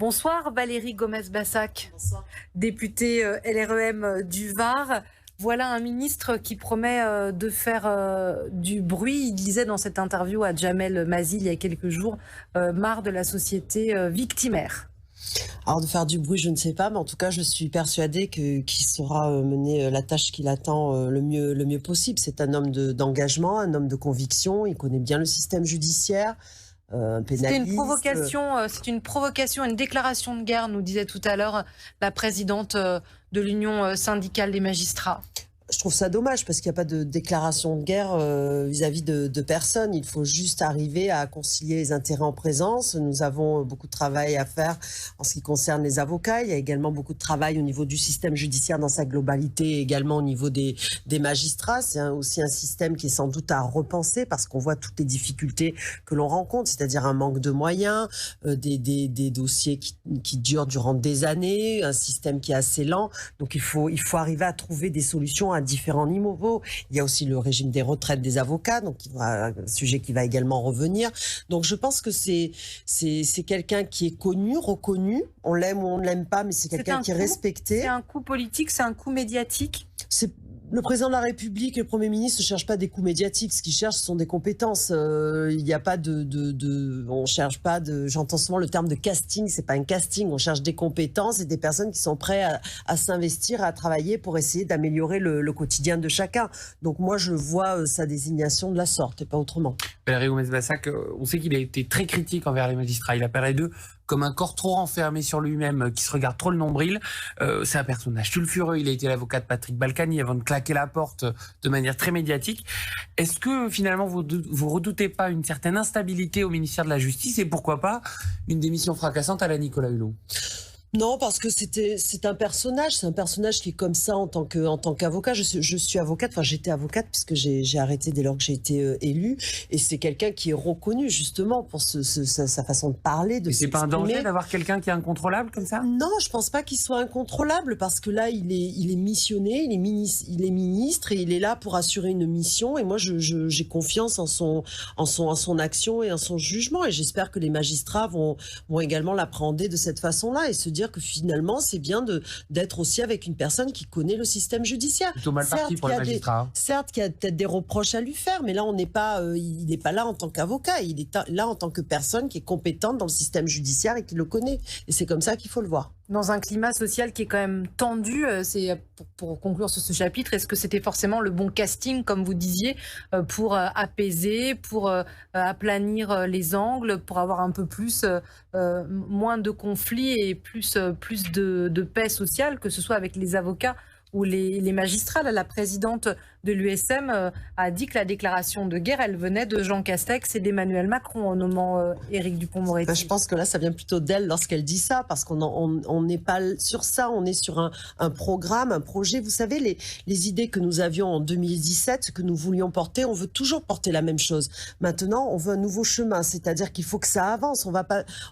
Bonsoir Valérie Gomez-Bassac, Bonsoir. députée LREM du Var. Voilà un ministre qui promet de faire du bruit. Il disait dans cette interview à Jamel Masil il y a quelques jours, marre de la société victimaire. Alors de faire du bruit, je ne sais pas, mais en tout cas, je suis persuadée qu'il saura mener la tâche qu'il attend le mieux possible. C'est un homme d'engagement, un homme de conviction. Il connaît bien le système judiciaire. C'était une Pénaliste. provocation, une déclaration de guerre, nous disait tout à l'heure la présidente de l'Union syndicale des magistrats. Je trouve ça dommage parce qu'il n'y a pas de déclaration de guerre vis-à-vis de personne. Il faut juste arriver à concilier les intérêts en présence. Nous avons beaucoup de travail à faire en ce qui concerne les avocats. Il y a également beaucoup de travail au niveau du système judiciaire dans sa globalité, également au niveau des magistrats. C'est aussi un système qui est sans doute à repenser parce qu'on voit toutes les difficultés que l'on rencontre, c'est-à-dire un manque de moyens, des dossiers qui durent durant des années, un système qui est assez lent. Donc il faut arriver à trouver des solutions à différents niveaux. Il y a aussi le régime des retraites des avocats, donc un sujet qui va également revenir. Donc je pense que c'est quelqu'un qui est connu, reconnu. On l'aime ou on ne l'aime pas, mais c'est quelqu'un qui est respecté. C'est un coup politique, c'est un coup médiatique. Le président de la République, le Premier ministre ne cherchent pas des coups médiatiques. Ce qu'ils cherchent, ce sont des compétences. Il n'y a pas on cherche pas j'entends souvent le terme de casting. C'est pas un casting. On cherche des compétences et des personnes qui sont prêtes à s'investir, à travailler pour essayer d'améliorer le quotidien de chacun. Donc moi, je vois sa désignation de la sorte et pas autrement. Valérie Gomez-Bassac, on sait qu'il a été très critique envers les magistrats. Il apparaît d'eux comme un corps trop renfermé sur lui-même, qui se regarde trop le nombril. C'est un personnage sulfureux. Il a été l'avocat de Patrick Balkany avant de claquer la porte de manière très médiatique. Est-ce que finalement vous redoutez pas une certaine instabilité au ministère de la Justice et pourquoi pas une démission fracassante à la Nicolas Hulot ? Non, parce que c'est un personnage qui est comme ça en tant qu'avocat. Je suis avocate, enfin j'étais avocate puisque j'ai arrêté dès lors que j'ai été élue. Et c'est quelqu'un qui est reconnu justement pour sa façon de parler, de s'exprimer. C'est pas un danger d'avoir quelqu'un qui est incontrôlable comme ça ? Non, je pense pas qu'il soit incontrôlable parce que là il est missionné, il est ministre et il est là pour assurer une mission. Et moi j'ai confiance en son action et en son jugement. Et j'espère que les magistrats vont également l'appréhender de cette façon-là et se dire que finalement c'est bien d'être aussi avec une personne qui connaît le système judiciaire. Plutôt mal parti pour les magistrats. Certes qu'il y a peut-être des reproches à lui faire, mais là il n'est pas là en tant qu'avocat, il est là en tant que personne qui est compétente dans le système judiciaire et qui le connaît. Et c'est comme ça qu'il faut le voir. Dans un climat social qui est quand même tendu, c'est pour conclure sur ce chapitre, est-ce que c'était forcément le bon casting, comme vous disiez, pour apaiser, pour aplanir les angles, pour avoir un peu moins de conflits et plus de paix sociale, que ce soit avec les avocats ou les magistrats? Là, la présidente de l'USM a dit que la déclaration de guerre, elle venait de Jean Castex et d'Emmanuel Macron en nommant Éric Dupond-Moretti. Je pense que là, ça vient plutôt d'elle lorsqu'elle dit ça, parce qu'on n'est pas sur ça, on est sur un programme, un projet. Vous savez, les idées que nous avions en 2017, que nous voulions porter, on veut toujours porter la même chose. Maintenant, on veut un nouveau chemin, c'est-à-dire qu'il faut que ça avance.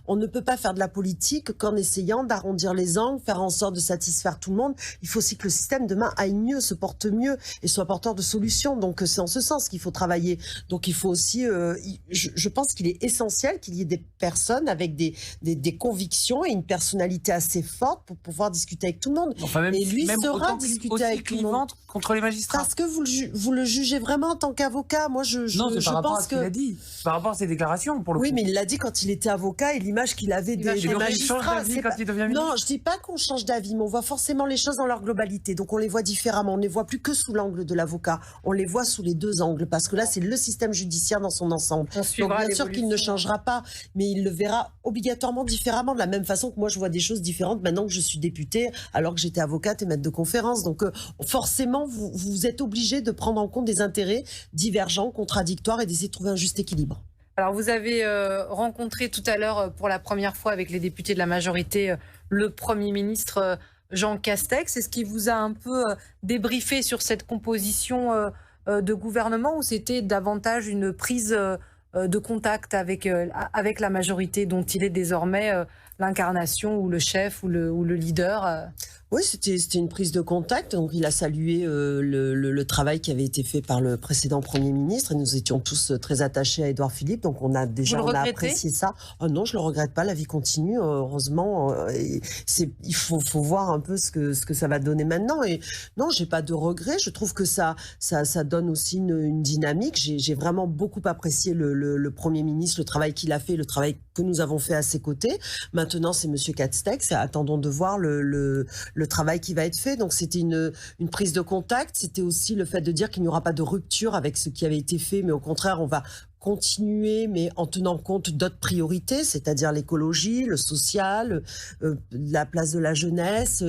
On ne peut pas faire de la politique qu'en essayant d'arrondir les angles, faire en sorte de satisfaire tout le monde. Il faut aussi que le système demain aille mieux, se porte mieux et soit porteur de solutions. Donc c'est en ce sens qu'il faut travailler. Donc il faut aussi, je pense qu'il est essentiel qu'il y ait des personnes avec des convictions et une personnalité assez forte pour pouvoir discuter avec tout le monde. Enfin, et lui saura discuter avec tout le monde. Contre les magistrats. Parce que vous le jugez vraiment en tant qu'avocat. Moi, non, c'est par rapport à ce qu'il a dit. Par rapport à ses déclarations, pour le coup. Oui, mais il l'a dit quand il était avocat et l'image qu'il avait des magistrats. Non, je dis pas qu'on change d'avis, mais on voit forcément les choses dans leur globalité. Donc on les voit différemment. On ne les voit plus que sous l'angle de l'avocat. On les voit sous les deux angles parce que là, c'est le système judiciaire dans son ensemble. Donc bien sûr qu'il ne changera pas, mais il le verra obligatoirement différemment, de la même façon que moi, je vois des choses différentes maintenant que je suis députée, alors que j'étais avocate et maître de conférence. Donc forcément, vous êtes obligé de prendre en compte des intérêts divergents, contradictoires et d'essayer de trouver un juste équilibre. Alors vous avez rencontré tout à l'heure pour la première fois avec les députés de la majorité le Premier ministre Jean Castex. Est-ce qu'il vous a un peu débriefé sur cette composition de gouvernement ou c'était davantage une prise de contact avec la majorité dont il est désormais l'incarnation ou le chef ou le leader Oui, c'était une prise de contact. Donc, il a salué le travail qui avait été fait par le précédent Premier ministre. Et nous étions tous très attachés à Édouard Philippe. Donc, on a apprécié ça. Oh non, je le regrette pas. La vie continue. Heureusement, il faut voir un peu ce que ça va donner maintenant. Et non, j'ai pas de regrets. Je trouve que ça donne aussi une dynamique. J'ai vraiment beaucoup apprécié le Premier ministre, le travail qu'il a fait, le travail que nous avons fait à ses côtés. Maintenant, c'est Monsieur Castex. Attendons de voir le travail qui va être fait. Donc, c'était une prise de contact. C'était aussi le fait de dire qu'il n'y aura pas de rupture avec ce qui avait été fait, mais au contraire, on va continuer, mais en tenant compte d'autres priorités, c'est-à-dire l'écologie, le social, la place de la jeunesse,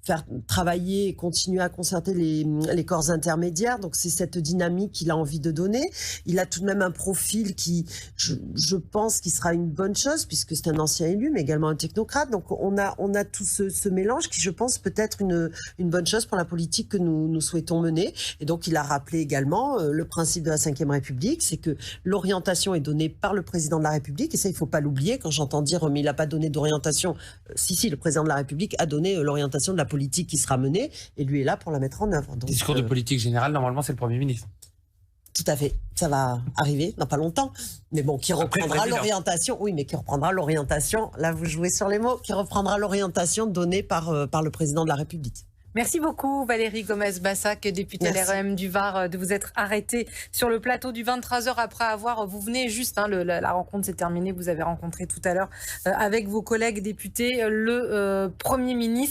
faire travailler et continuer à concerter les corps intermédiaires. Donc, c'est cette dynamique qu'il a envie de donner. Il a tout de même un profil qui, je pense, qui sera une bonne chose, puisque c'est un ancien élu, mais également un technocrate. Donc, on a tout ce mélange qui, je pense, peut être une bonne chose pour la politique que nous souhaitons mener. Et donc, il a rappelé également le principe de la Ve République, c'est que l'orientation est donnée par le président de la République, et ça, il ne faut pas l'oublier. Quand j'entends dire mais il n'a pas donné d'orientation, si, le président de la République a donné l'orientation de la politique qui sera menée, et lui est là pour la mettre en œuvre. Donc, discours de politique générale, normalement, c'est le Premier ministre. Tout à fait, ça va arriver dans pas longtemps, mais bon, qui reprendra l'orientation, oui, mais qui reprendra l'orientation, là vous jouez sur les mots, qui reprendra l'orientation donnée par le président de la République. Merci beaucoup Valérie Gomez-Bassac, députée LREM du Var, de vous être arrêtée sur le plateau du 23h après vous venez juste, la rencontre s'est terminée, vous avez rencontré tout à l'heure avec vos collègues députés le Premier ministre.